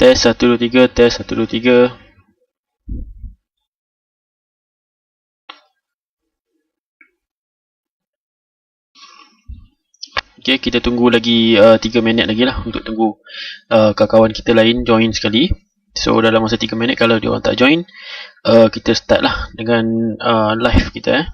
Tes 1 2 3, tes 1 2 3. Okay, kita tunggu lagi 3 minit lagi lah untuk tunggu kawan-kawan kita lain join sekali. So dalam masa 3 minit kalau dia orang tak join, kita start lah dengan live kita.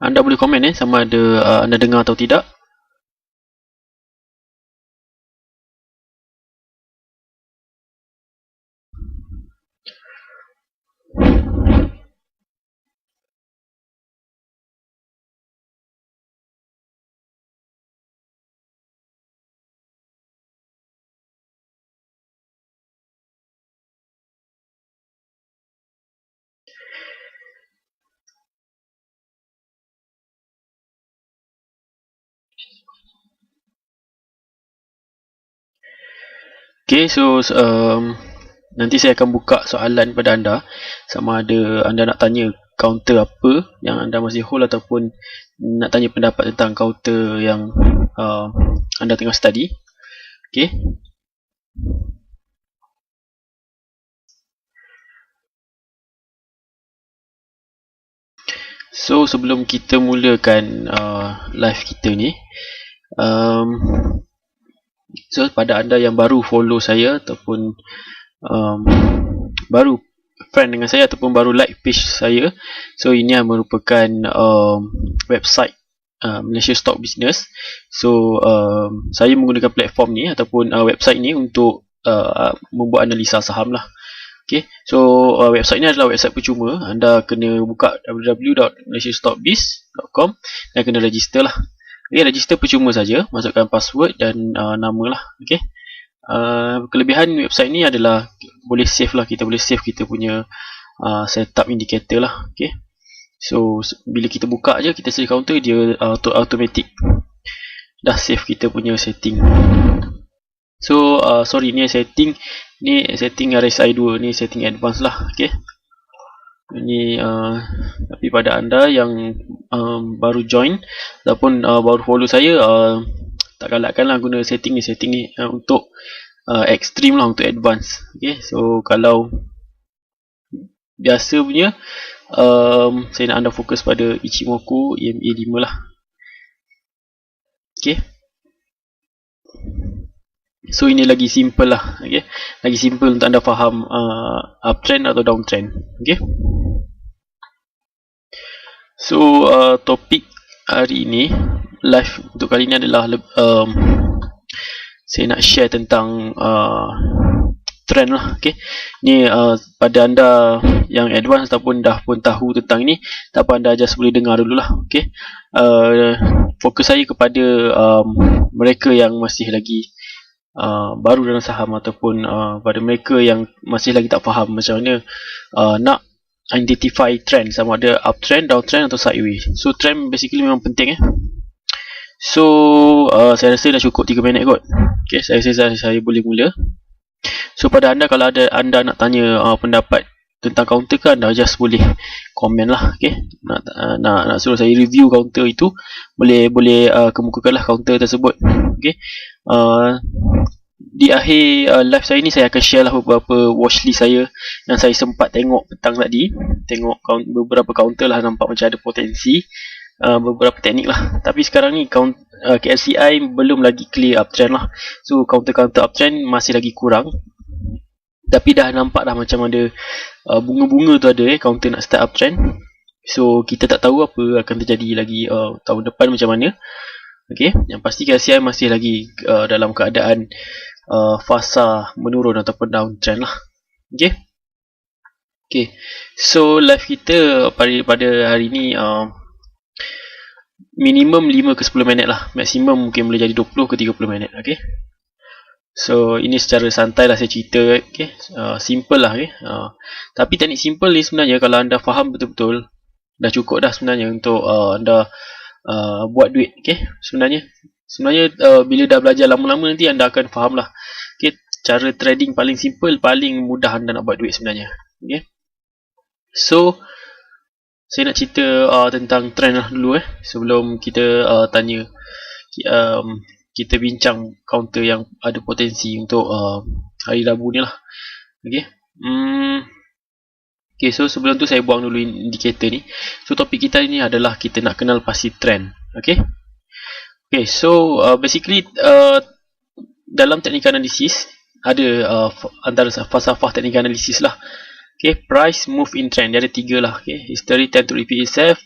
Anda boleh komen sama ada anda dengar atau tidak. Okay, so nanti saya akan buka soalan pada anda, sama ada anda nak tanya counter apa yang anda masih hold ataupun nak tanya pendapat tentang counter yang anda tengah study. Okay. So sebelum kita mulakan live kita ni, so pada anda yang baru follow saya ataupun baru friend dengan saya ataupun baru like page saya, so ini merupakan website Malaysia Stock Business. So saya menggunakan platform ni ataupun website ni untuk membuat analisa saham lah. Okay, so website ni adalah website percuma. Anda kena buka www.malaysiastockbiz.com dan kena register lah. Okay, register percuma saja, masukkan password dan nama lah. Okay. Kelebihan website ni adalah boleh save lah, kita boleh save kita punya setup indicator lah. Okay. So bila kita buka je, kita search counter, dia automatic dah save kita punya setting. So sorry, ni setting RSI 2, ni setting advance lah. Okay. Ini tapi pada anda yang baru join ataupun baru follow saya, tak galakkan lah guna setting ni untuk extreme lah, untuk advance. Okay, so kalau biasa punya, saya nak anda fokus pada Ichimoku EMA 5 lah. Okay, so ini lagi simple lah. Okay, lagi simple untuk anda faham uptrend atau downtrend. Okay, so topik hari ini, live untuk kali ini adalah saya nak share tentang trend lah. Okay, ni pada anda yang advance ataupun dah pun tahu tentang ini, tak apa, anda just boleh dengar dulu lah. Okay, fokus saya kepada mereka yang masih lagi baru dalam saham ataupun pada mereka yang masih lagi tak faham macam mana nak identify trend, sama ada uptrend, downtrend atau sideways. So trend basically memang penting. So saya rasa dah cukup 3 minit kot. Okay, saya rasa saya boleh mula. So pada anda, kalau ada anda nak tanya pendapat tentang counter ke, anda just boleh komen lah. Okay, nak suruh saya review counter itu, boleh kemukakanlah counter tersebut. Okay, di akhir live saya ni, saya akan share lah beberapa watchlist saya yang saya sempat tengok petang tadi. Tengok beberapa counter lah, nampak macam ada potensi, beberapa teknik lah. Tapi sekarang ni KLCI belum lagi clear uptrend lah. So counter uptrend masih lagi kurang. Tapi dah nampak dah macam ada bunga-bunga tu ada counter nak start uptrend. So kita tak tahu apa akan terjadi lagi tahun depan macam mana. Okay, yang pasti KLCI masih lagi dalam keadaan fasa menurun ataupun downtrend lah. Okay, so live kita pada hari ni minimum 5 ke 10 minit lah, maksimum mungkin boleh jadi 20 ke 30 minit. Okay, so ini secara santai lah saya cerita. Okay, simple lah. Okay, tapi teknik simple ni sebenarnya kalau anda faham betul-betul, dah cukup dah sebenarnya untuk anda buat duit. Okay, sebenarnya Sebenarnya bila dah belajar lama-lama nanti anda akan faham lah. Okay, cara trading paling simple, paling mudah anda nak buat duit sebenarnya. Okay. So saya nak cerita tentang trend lah dulu sebelum kita tanya kita bincang counter yang ada potensi untuk hari Rabu ni lah. Okay. Okay, so sebelum tu saya buang dulu indikator ni. So topik kita ni adalah kita nak kenal pasti trend. Okay. Okay, so basically dalam technical analysis ada antara falsafah technical analysis lah. Okay, price move in trend dia ada 3 lah. Okay, history tend to repeat itself.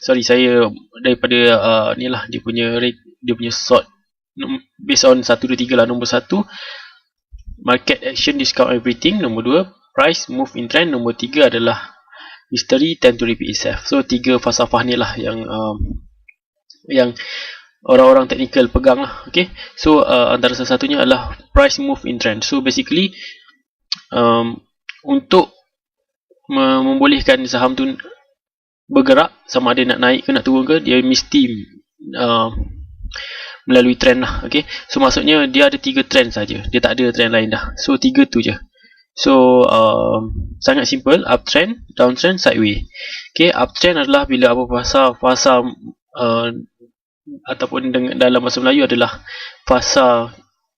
Sorry, saya daripada ni lah dia punya sort based on 1, 2, 3 lah. Nombor 1 market action discount everything. Nombor 2 price move in trend. Nombor 3 adalah history tend to repeat itself. So 3 falsafah ni lah yang orang-orang technical pegang lah. Okay, so antara salah satunya adalah price move in trend. So basically untuk membolehkan saham tu bergerak, sama ada nak naik ke nak turun ke, dia mesti melalui trend lah. Okay, so maksudnya dia ada 3 trend saja, dia tak ada trend lain dah. So 3 tu je. So sangat simple, uptrend, downtrend, sideway. Okay, uptrend adalah bila apa fasa ataupun dalam bahasa Melayu adalah fasa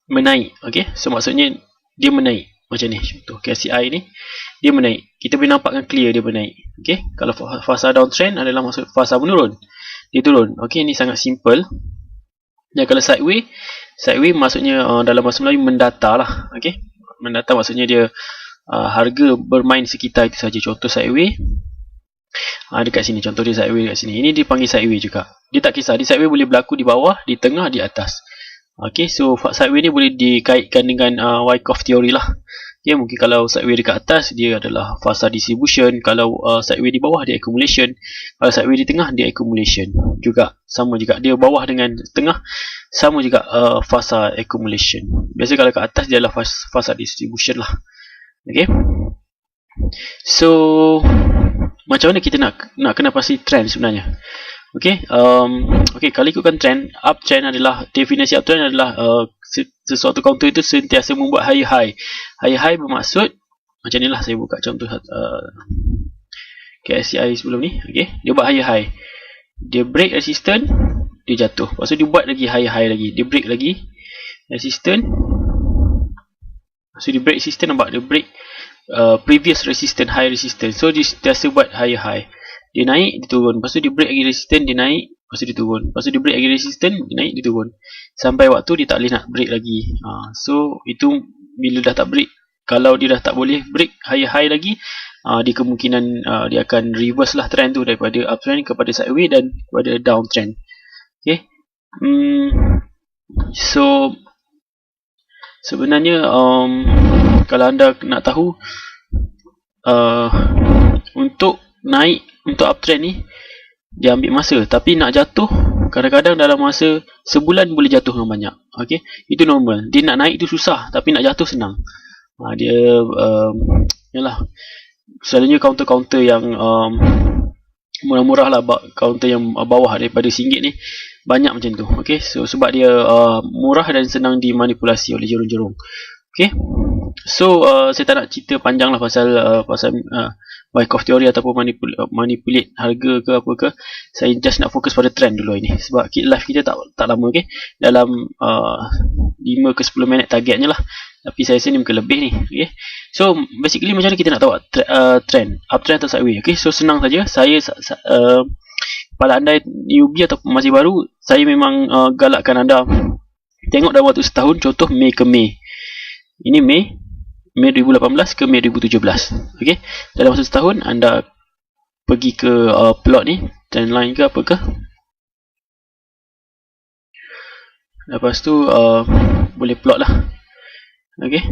menaik. Okay, so maksudnya dia menaik macam ni. Contoh KCI ni dia menaik, kita boleh nampakkan clear dia menaik. Okay, kalau fasa downtrend adalah maksud fasa menurun, dia turun. Okay, ni sangat simple. Dan kalau sideway maksudnya dalam bahasa Melayu mendata lah. Okay, mendata maksudnya dia harga bermain sekitar itu saja. Contoh sideway dekat sini, contoh dia sideway dekat sini, ini dipanggil sideway juga. Dia tak kisah, di sideway boleh berlaku di bawah, di tengah, di atas. Okay, so sideway ni boleh dikaitkan dengan Wyckoff theory lah. Okay, mungkin kalau sideway dekat atas dia adalah fasa distribution, kalau sideway di bawah dia accumulation, kalau sideway di tengah dia accumulation juga, sama juga. Dia bawah dengan tengah sama juga fasa accumulation. Biasa kalau kat atas dia adalah fasa distribution lah. Okay, so macam mana kita nak kena pasti trend sebenarnya? Okay, kalau ikutkan trend, uptrend adalah, definisi uptrend adalah sesuatu counter itu sentiasa membuat higher high. Higher high bermaksud macam ni lah, saya buka contoh KSCI sebelum ni. Okay, dia buat higher high, dia break resistance, dia jatuh, lepas tu dia buat lagi higher high lagi, dia break lagi resistance, so dia break resistance, nampak dia break previous resistance, high resistance. So dia sentiasa buat higher high, dia naik, dia turun, lepas tu dia break lagi resistance, dia naik, lepas tu dia turun, lepas tu dia break lagi resistance, dia naik, dia turun, sampai waktu dia tak boleh nak break lagi. So itu bila dah tak break, kalau dia dah tak boleh break higher high lagi, dia kemungkinan dia akan reverse lah trend tu daripada uptrend kepada sideway dan kepada downtrend. Okay, so sebenarnya kalau anda nak tahu untuk naik, untuk uptrend ni dia ambil masa, tapi nak jatuh kadang-kadang dalam masa sebulan boleh jatuh dengan banyak. Okay, itu normal. Dia nak naik tu susah, tapi nak jatuh senang. Dia yalah, selalunya counter-counter yang murah-murah lah, counter yang bawah daripada RM1 ni banyak macam tu. Okay, so sebab dia murah dan senang dimanipulasi oleh jurung-jurung. Okay, so saya tak nak cerita panjang lah pasal Wyckoff theory ataupun manipulate harga ke apa ke. Saya just nak fokus pada trend dulu ini, sebab live kita tak lama. Okay, dalam 5 ke 10 minit targetnya lah, tapi saya rasa ni mungkin lebih ni. Okay, so basically macam mana kita nak tahu trend, uptrend atau sideway? Okay, so senang saja. Saya pada anda newbie ataupun masih baru, saya memang galakkan anda tengok dalam waktu setahun. Contoh Mei ke Mei, ini Mei 2018 ke Mei 2017. Okay, dalam masa setahun anda pergi ke plot ni, trendline ke apa ke, lepas tu boleh plot lah. Okay,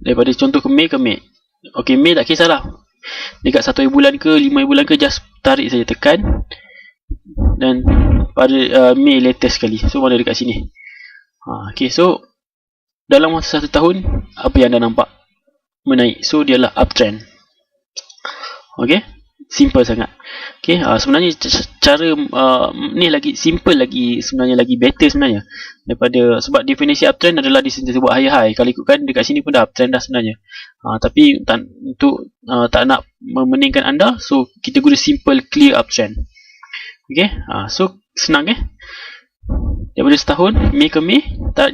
daripada contoh ke Mei ke Mei. Okay, Mei tak kisahlah, dekat 1 bulan ke 5 bulan ke, just tarik saja, tekan, dan pada Mei latest sekali, so mana dekat sini. Okay, so dalam masa 1 tahun apa yang anda nampak? Menaik, so dia lah uptrend. Okay, simple sangat. Okay, sebenarnya cara ni lagi simple lagi, sebenarnya lagi better sebenarnya daripada, sebab definisi uptrend adalah disentiasa buat high. Kalau ikutkan dekat sini pun dah uptrend dah sebenarnya. Tapi untuk tak nak memeningkan anda, so kita guna simple clear uptrend. Okay, so senang daripada setahun Mei ke Mei,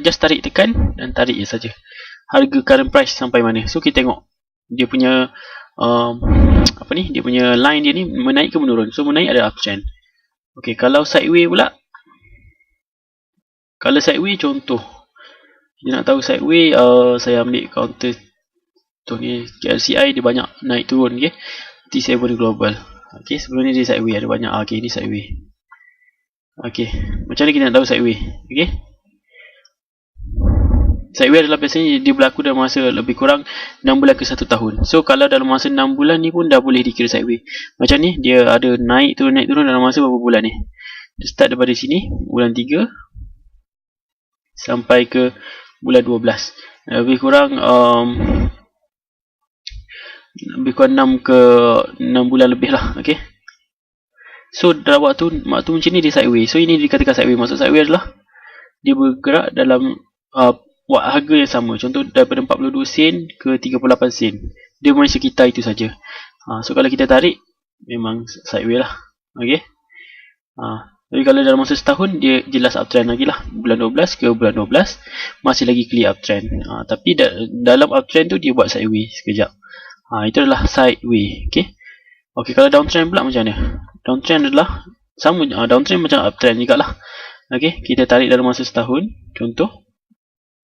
just tarik tekan dan tarik je saja. Harga current price sampai mana. So kita tengok dia punya dia punya line dia ni menaik ke menurun. So menaik ada uptrend. Okey, kalau sideways pula, kalau sideways contoh kita nak tahu sideways, saya ambil counter contoh ni KLCI, dia banyak naik turun. Okey, T7 global. Okey, sebelum ni dia sideways ada banyak. Okey, ni sideways. Okey, macam mana kita nak tahu sideways? Okey, sideways adalah biasanya dia berlaku dalam masa lebih kurang 6 bulan ke 1 tahun. So kalau dalam masa 6 bulan ni pun dah boleh dikira sideways. Macam ni dia ada naik turun dalam masa berapa bulan ni. Dia start daripada sini bulan 3 sampai ke bulan 12. Lebih kurang 6 bulan lebih lah. Okey. So dalam waktu macam ni dia sideways. So ini dikatakan sideways. Maksud sideways adalah dia bergerak dalam harga yang sama. Contoh daripada 42 sen ke 38 sen. Dia masih sekitar itu saja. So kalau kita tarik memang sideways lah. Okey. Tapi kalau dalam masa setahun dia jelas uptrend lagi lah. Bulan 12 ke bulan 12 masih lagi clear uptrend. Tapi dalam uptrend tu dia buat sideways sekejap. Itu adalah sideways. Okey. Okey, kalau downtrend pula macam mana? Downtrend adalah sama, downtrend macam uptrend jugalah. Okey, kita tarik dalam masa setahun. Contoh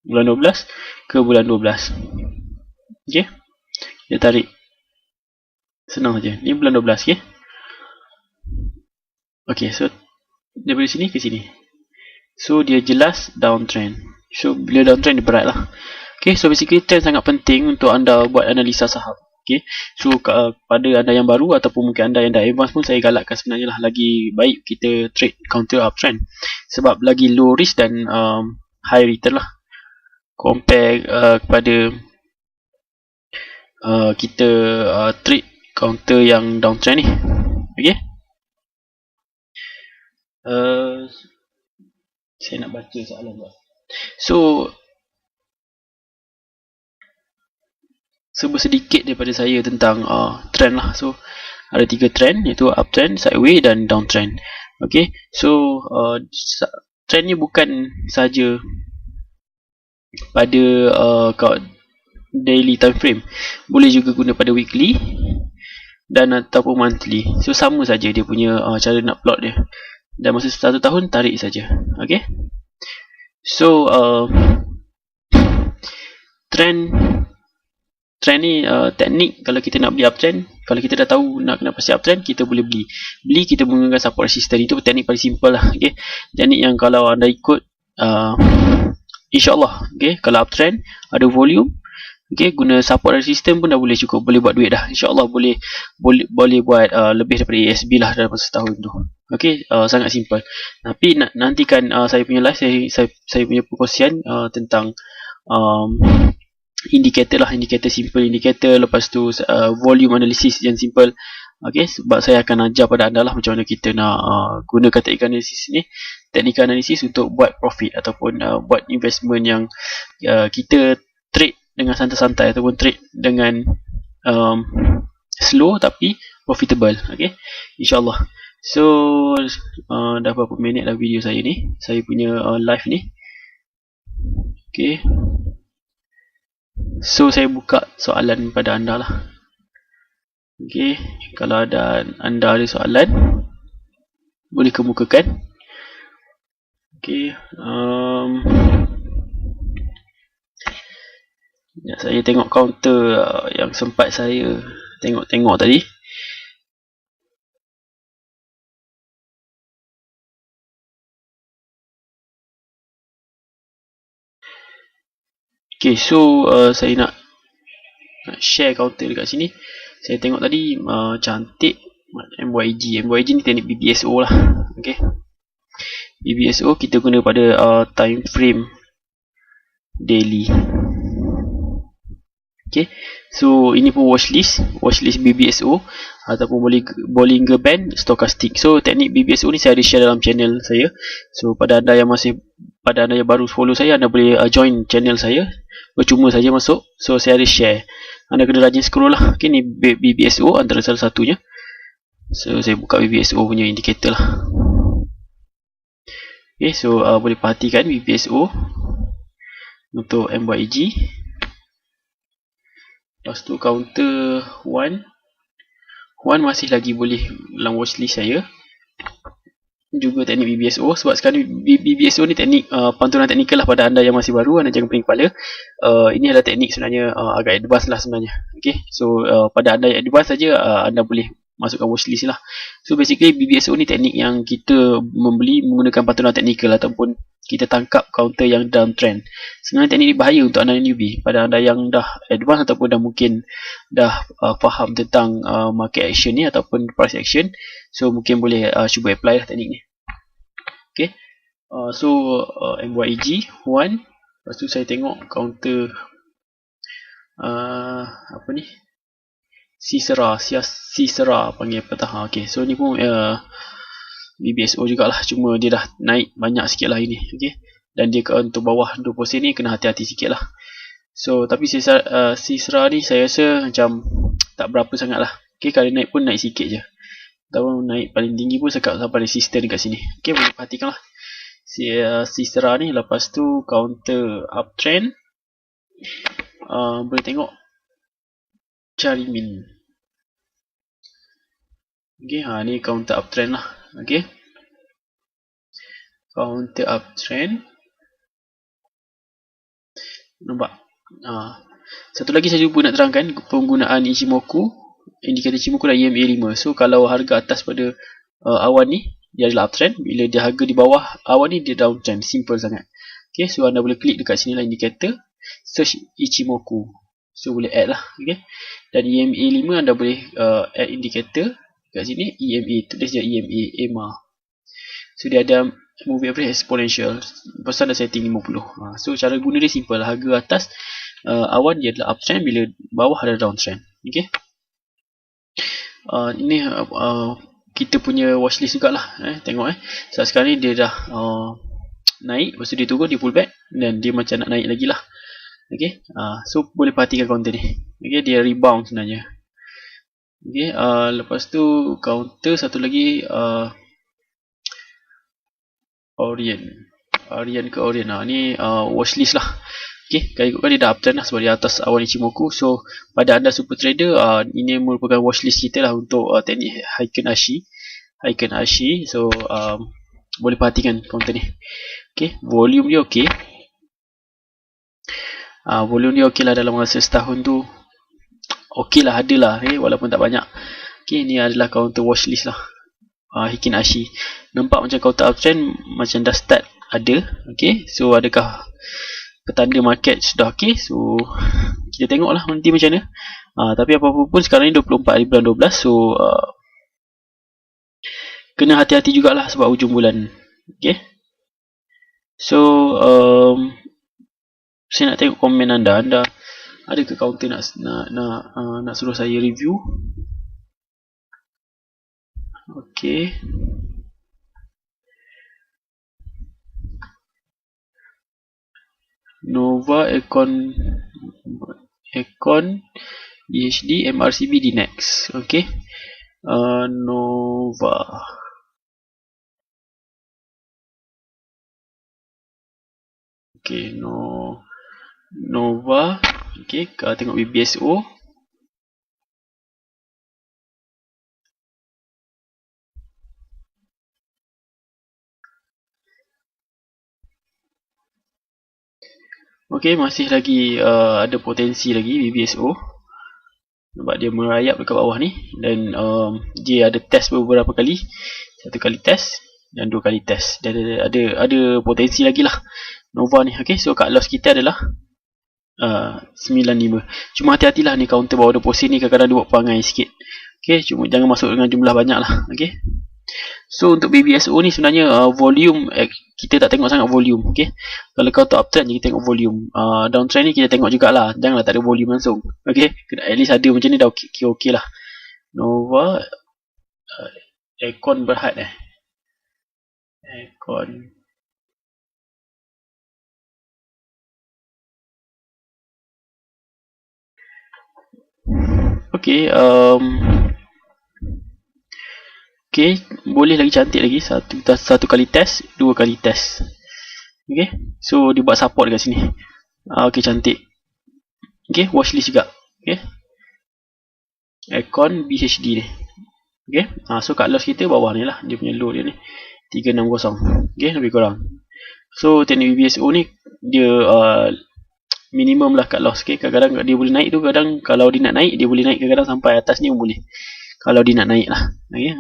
bulan 12 ke bulan 12. Okey. Kita tarik. Senang saja. Ni bulan 12, okey. Okey, so daripada sini ke sini. So dia jelas downtrend. So bila downtrend dia berat lah. Okey, so basically trend sangat penting untuk anda buat analisa saham. Okey. So pada anda yang baru ataupun mungkin anda yang dah advance pun, saya galakkan sebenarnya lah lagi baik kita trade counter uptrend. Sebab lagi low risk dan high return lah. Compare kepada kita trade counter yang downtrend ni. Okey. Saya nak baca soalan pula. So sedikit daripada saya tentang trend lah. So ada 3 trend, iaitu uptrend, sideways dan downtrend. Okey. So trend ni bukan saja pada daily time frame, boleh juga guna pada weekly dan ataupun monthly. So sama saja dia punya cara nak plot dia. Dan masa 1 tahun tarik saja. Okey. So trend ni teknik kalau kita nak beli uptrend, kalau kita dah tahu nak pasti uptrend, kita boleh beli kita menggunakan support resistance. Itu teknik paling simple lah. Okey, teknik yang kalau anda ikut InsyaAllah, okay, kalau uptrend ada volume, okay, guna support resistance pun dah boleh cukup, boleh buat duit dah. InsyaAllah boleh buat lebih daripada ASB lah dalam setahun tu. Okay, sangat simple. Tapi nantikan saya punya live, saya punya perkongsian tentang indikator lah, indikator simple indikator, lepas tu volume analysis yang simple. Okay, sebab saya akan ajar pada anda lah macam mana kita nak gunakan teknik analisis ni, teknik analisis untuk buat profit ataupun buat investment yang kita trade dengan santai-santai ataupun trade dengan slow tapi profitable. Okay, insyaAllah. So dah berapa minit dah video saya ni, saya punya live ni. Okay, so saya buka soalan pada anda lah. Okay, kalau anda ada soalan, boleh kemukakan. Okay, saya tengok counter yang sempat saya tengok tadi. Okay, so saya nak share counter dekat sini. Saya tengok tadi cantik MYG ni teknik BBSO lah. Okay, BBSO kita guna pada time frame daily. Okay, So ini pun watchlist BBSO ataupun Bollinger Band Stochastic. So teknik BBSO ni saya ada share dalam channel saya. So pada anda yang baru follow saya, anda boleh join channel saya, percuma saja masuk. So saya ada share, anda kena rajin scroll lah. Okay, ni BBSO antara salah satunya. So saya buka BBSO punya indikator lah. Okay, so boleh perhatikan BBSO untuk MYEG. Lepas tu counter 1 masih lagi boleh dalam watchlist saya. Juga teknik BBSO, sebab sekarang BBSO ni teknik pantulan teknikal lah pada anda yang masih baru. Anda jangan pening kepala. Ini adalah teknik sebenarnya agak advance lah sebenarnya. Okay, so pada anda yang advance saja, anda boleh masukkan watchlist lah. So basically BBSO ni teknik yang kita membeli menggunakan pantulan teknikal ataupun kita tangkap counter yang downtrend. Sebenarnya teknik ni bahaya untuk anda newbie. Pada anda yang dah advance ataupun dah mungkin dah faham tentang market action ni ataupun price action, so mungkin boleh cuba apply lah teknik ni. Okay, so MYEG 1. Lepas tu saya tengok counter apa ni, Sisera panggil petang. Okay, so ni pun BBSO jugalah, cuma dia dah naik banyak sikit lah ini. Okay, dan dia untuk bawah 20% ni kena hati-hati sikit lah. So tapi Sisera ni saya rasa macam tak berapa sangat lah. Okay, kalau naik pun naik sikit je, atau naik paling tinggi pun sampai resisten dekat sini. Okay, boleh perhatikan lah Sisera ni. Lepas tu counter uptrend, boleh tengok cari min. Okay, ni counter uptrend lah. Okay, counter uptrend, nampak. Satu lagi saya cuba nak terangkan penggunaan Ichimoku, indikator Ichimoku dan EMA 5. So kalau harga atas pada awan ni, dia adalah uptrend. Bila dia harga di bawah awan ni, dia downtrend. Simple sangat. Okay, so anda boleh klik dekat sini lah indikator, search Ichimoku. So boleh add lah. Okay, dan EMA 5 anda boleh add indikator kat sini. EMA, tulis je EMA. So dia ada moving average exponential. Lepas tu ada setting 50. So cara guna dia simple. Harga atas awan dia adalah uptrend, bila bawah adalah downtrend. Okay, ini kita punya watchlist jugalah. Tengok so sekarang ni dia dah naik, lepas tu dia turun, dia pull back, dan dia macam nak naik lagi lah. Okay, so boleh perhatikan counter ni. Okay, dia rebound sebenarnya. Okay, lepas tu counter satu lagi, Orient ke Orient. Ni watchlist lah. Okay, kalau ikutkan dia dah uptrend lah sebab dia atas awan Ichimoku. So pada anda super trader, ini merupakan watchlist kita lah untuk teknik Heiken Ashi. So boleh perhatikan counter ni. Okay, volume dia okay. Volume dia okay lah dalam masa setahun tu. Okay lah, ada lah, walaupun tak banyak. Okay, ni adalah counter watchlist lah, Heiken Ashi. Nampak macam counter uptrend macam dah start ada. Okay, so adakah petanda market sudah okay? So kita tengok lah nanti macam mana. Tapi apa-apa pun sekarang ni 24 hari bulan 12. So kena hati-hati jugalah sebab hujung bulan. Okay, so saya nak tengok komen anda ada ke counter nak suruh saya review? Okay, Nova, Econ, EHD, MRCB, DNEX. Okay, Nova. Okay, Nova. Okay, kalau tengok BBSO, okay, masih lagi ada potensi lagi BBSO. Nampak dia merayap dekat bawah ni. Dan dia ada test beberapa kali. Satu kali test dan dua kali test. Dan ada potensi lagi lah Nova ni. Okay, so cut loss kita adalah 95. Cuma hati-hatilah ni counter bawah deposit ni kadang-kadang dia buat perangai sikit. Okay, cuma jangan masuk dengan jumlah banyak lah. Okay, So untuk BBSO ni sebenarnya volume kita tak tengok sangat volume. Okay, kalau kau tu uptrend je kita tengok volume. Downtrend ni kita tengok jugalah, janganlah tak ada volume langsung. Okay, at least ada macam ni dah okay lah. Nova Aircon Berhad Aircon. Okay, okay, boleh lagi cantik lagi. Satu kali test, dua kali test. Okay, so dia buat support dekat sini. Okay, cantik. Okay, watchlist juga. Okay, Aircon BHD ni. Okay, so cut loss kita bawah ni lah, dia punya low dia ni 360. Okay, lebih kurang. So teknik BBSO ni dia minimum lah cut loss. Okay, kadang-kadang dia boleh naik tu, kadang kalau dia nak naik dia boleh naik kadang-kadang sampai atas ni pun boleh, kalau dia nak naik lah. Okay,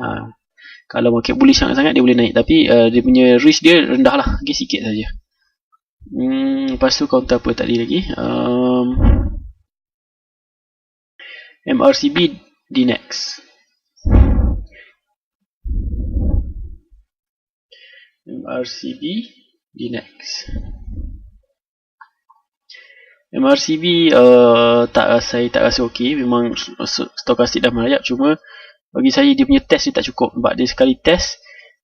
kalau market bullish sangat-sangat dia boleh naik, tapi dia punya risk dia rendah lah. Okay, sikit saja. Lepas tu counter apa tadi lagi, MRCB DNEX. MRCB DNEX. MRCB saya tak rasa okey. Memang stokastik dah merayap, cuma bagi saya dia punya test dia tak cukup. Sebab dia sekali test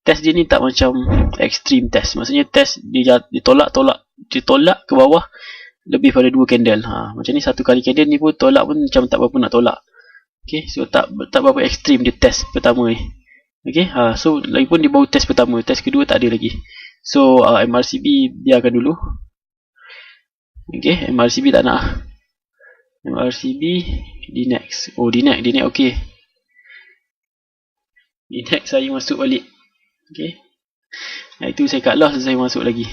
dia ni tak macam extreme test. Maksudnya test dia tolak ke bawah lebih pada 2 candle. Macam ni satu kali candle ni pun tolak pun macam tak berapa nak tolak. Okay, so tak berapa ekstrim dia test pertama ni. Okay, so lagipun dia baru test pertama, test kedua tak ada lagi. So MRCB biarkan dulu. Okay, MRCB tak nak. MRCB DNEX. Oh, DNEX okay. DNEX saya masuk balik. Okay, itu saya cut loss, saya masuk lagi.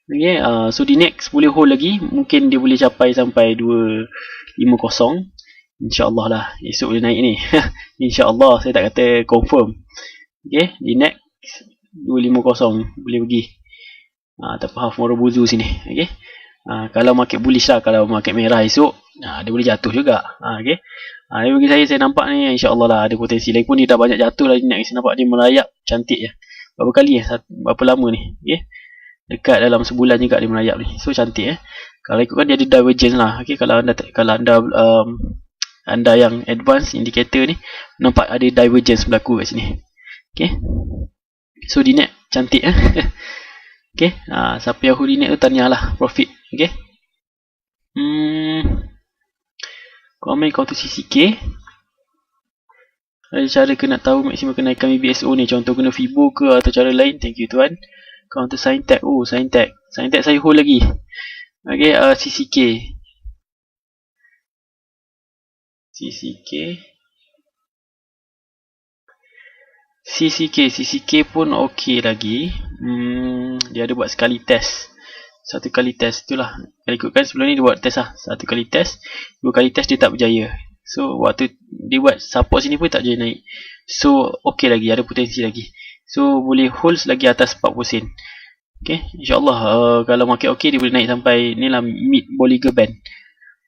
Okay, so DNEX boleh hold lagi. Mungkin dia boleh capai sampai 250. InsyaAllah lah esok boleh naik ni. InsyaAllah, saya tak kata confirm. Okay, DNEX 250 boleh pergi. Tak faham Morobuzu sini. Okay, kalau market bullish lah, kalau market merah esok dia boleh jatuh juga. Okay, bagi saya nampak ni insyaAllah lah ada potensi. Lagipun dia dah banyak jatuh lah DNEX. Nampak dia merayap cantik je. Berapa kali berapa lama ni. Okay, dekat dalam sebulan juga dia merayap ni. So cantik Kalau ikutkan dia ada divergence lah. Okay, kalau anda yang advance indicator ni nampak ada divergence berlaku kat sini. Okay, so DNEX cantik Okay, siapa yang hold DNEX tu tahniahlah, profit. Okay, komen counter CCK. Ada cara ke nak tahu maksimum kenaikan BBSO ni? Contoh guna Fibo ke atau cara lain? Thank you tuan. Counter Sintech. Oh, Sintech saya hold lagi. Okay, CCK pun okey lagi. Dia ada buat sekali test. Satu kali test itulah. Kalau ikutkan sebelum ni dia buat test lah. Satu kali test, dua kali test dia tak berjaya. So waktu dia buat support sini pun tak berjaya naik. So okey lagi, ada potensi lagi. So boleh hold lagi atas 40 sen. Okay, insyaAllah kalau market okey dia boleh naik sampai ni lah, mid Bollinger Band.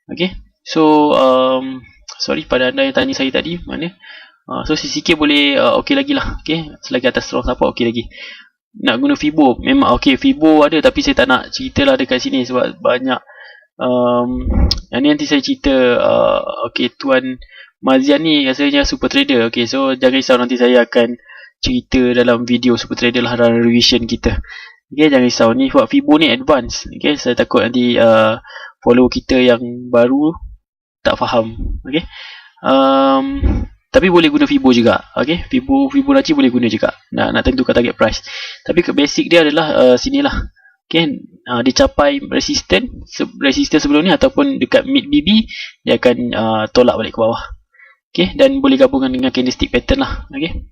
Okay, so sorry pada anda yang tanya saya tadi mana. So CCK boleh okey lagi lah. Okay, selagi atas strong support okey lagi. Nak guna Fibo memang okey, Fibo ada, tapi saya tak nak cerita lah dekat sini sebab banyak yang ni nanti saya cerita. Okay, Tuan Mazian ni rasanya super trader. Okay, so jangan risau, nanti saya akan cerita dalam video super trader lah dalam revision kita. Okay, jangan risau, ni buat Fibo ni advance. Okay, saya takut nanti follow kita yang baru tak faham. Okay, tapi boleh guna Fibo juga. Okay, Fibonacci boleh guna juga nak tentukan target price. Tapi ke basic dia adalah sinilah. Okay, dia capai resistance sebelum ni ataupun dekat mid BB, dia akan tolak balik ke bawah. Okay, dan boleh gabungkan dengan candlestick pattern lah. Okay,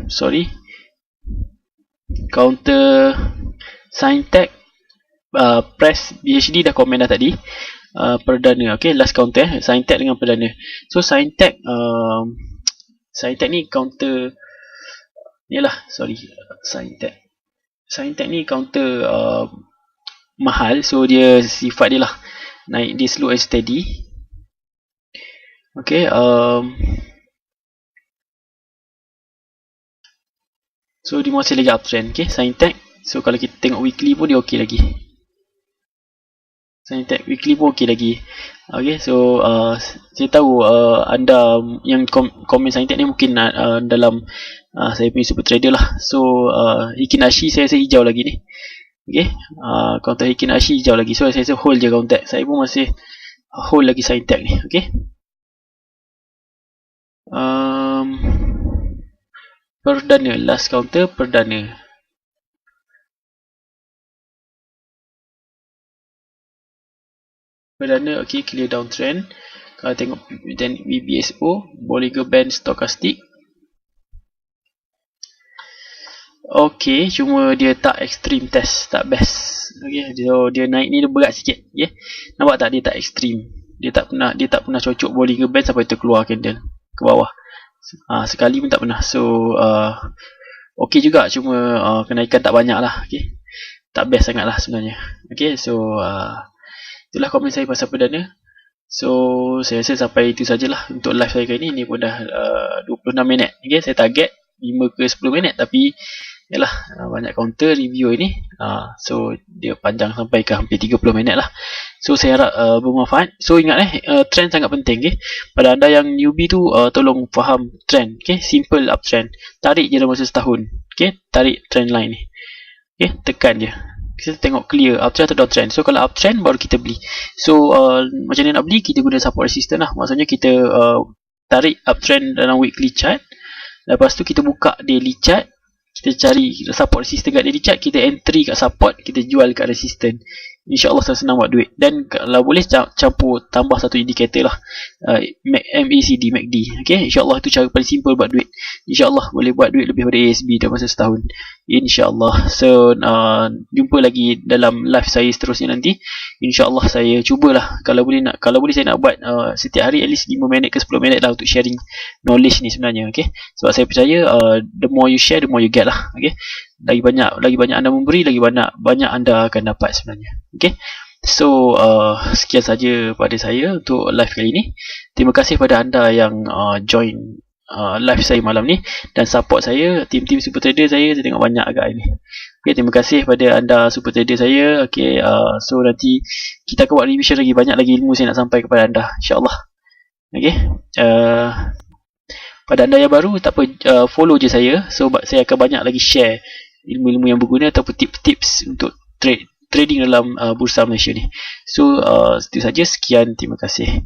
sorry, counter Sintech press BHD dah komen dah tadi. Perdana. Okay, last counter Sintech dengan Perdana. So Sintech ni counter ni lah, sorry, Sintech ni counter mahal. So dia sifat dia lah naik dia slow and steady. Okay, So dia masih lagi uptrend. Okay, Sintex. So kalau kita tengok weekly pun dia okey lagi. Sintex weekly pun okey lagi. Okay, so saya tahu anda yang komen Sintex ni mungkin dalam saya punya super trader lah. So Hikinashi saya rasa hijau lagi ni. Okay, counter Hikinashi hijau lagi. So saya rasa hold je counter. Saya pun masih hold lagi Sintex ni. Okay, perdana, last counter perdana. Perdana, okay, clear downtrend. Kalau tengok dan BBSO, Bollinger Band Stochastic. Okay, cuma dia tak extreme test, tak best. Okay, dia naik ni dia berat sikit. Okay, nampak tak, dia tak extreme. Dia tak pernah cocok Bollinger Band sampai terkeluar candle ke bawah. Sekali pun tak pernah. So okay juga, cuma kenaikan tak banyak lah. Okay, tak best sangat lah sebenarnya. Okay, so itulah komen saya pasal perdana. So saya rasa sampai itu sajalah untuk live saya kali ni. Ni pun dah 26 minit. Okay, saya target 5 ke 10 minit, tapi yalah, banyak counter review ini. So dia panjang sampai ke hampir 30 minit lah. So saya harap bermanfaat. So ingat trend sangat penting. Okay, pada anda yang newbie tu, tolong faham trend. Okay, simple uptrend, tarik je dalam masa setahun. Okay, tarik trend line ni. Okay, tekan je. Kita tengok clear uptrend atau downtrend. So kalau uptrend baru kita beli. So macam mana nak beli? Kita guna support resistance lah. Maksudnya kita tarik uptrend dalam weekly chart. Lepas tu kita buka daily chart. Kita cari support resistance kat daily chart. Kita entry kat support. Kita jual kat resistance. InsyaAllah senang buat duit. Dan kalau boleh campur tambah satu indikator lah, MACD, MACD. Okay, InsyaAllah itu cara paling simple buat duit. InsyaAllah boleh buat duit lebih daripada ASB dalam masa setahun, InsyaAllah. So jumpa lagi dalam live saya seterusnya nanti. InsyaAllah saya cubalah, kalau boleh saya nak buat setiap hari at least 5 minit ke 10 minit lah untuk sharing knowledge ni sebenarnya. Okay, sebab saya percaya the more you share, the more you get lah. Okay, lagi banyak anda memberi, lagi banyak anda akan dapat sebenarnya. Okay, so sekian saja pada saya untuk live kali ini. Terima kasih pada anda yang join live saya malam ni dan support saya, tim-tim super trader saya tengok banyak agak ini. Okay, terima kasih pada anda super trader saya. Okay, so nanti kita akan buat revision lagi, banyak lagi ilmu saya nak sampai kepada anda, insyaAllah. Okay, pada anda yang baru, tak apa, follow je saya. So saya akan banyak lagi share ilmu-ilmu yang berguna ataupun tips-tips untuk trading dalam bursa Malaysia ni. So itu saja, sekian, terima kasih.